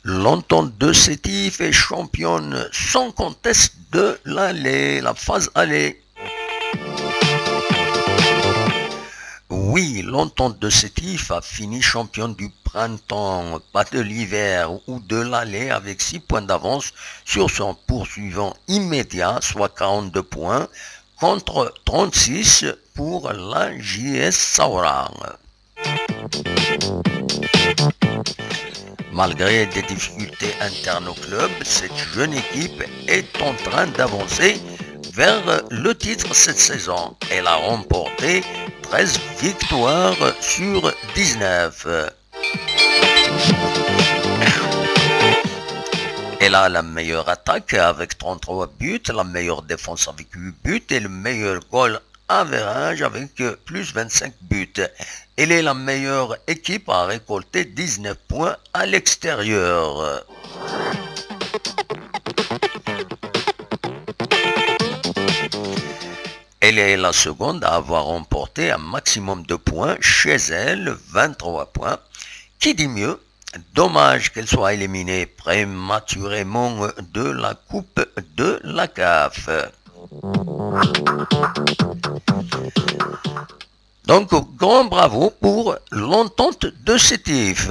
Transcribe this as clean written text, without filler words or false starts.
L'Entente de Sétif est championne sans conteste de la phase aller. Oui, l'Entente de Sétif a fini championne du printemps, pas de l'hiver ou de l'allée avec 6 points d'avance sur son poursuivant immédiat, soit 42 points, contre 36 pour la JS Sauer. Malgré des difficultés internes au club, cette jeune équipe est en train d'avancer vers le titre cette saison. Elle a remporté 13 victoires sur 19. Elle a la meilleure attaque avec 33 buts, la meilleure défense avec 8 buts et le meilleur goal average avec plus 25 buts. Elle est la meilleure équipe à récolter 19 points à l'extérieur. Elle est la seconde à avoir remporté un maximum de points chez elle, 23 points. Qui dit mieux? Dommage qu'elle soit éliminée prématurément de la Coupe de la CAF. Donc, grand bravo pour l'Entente de Sétif.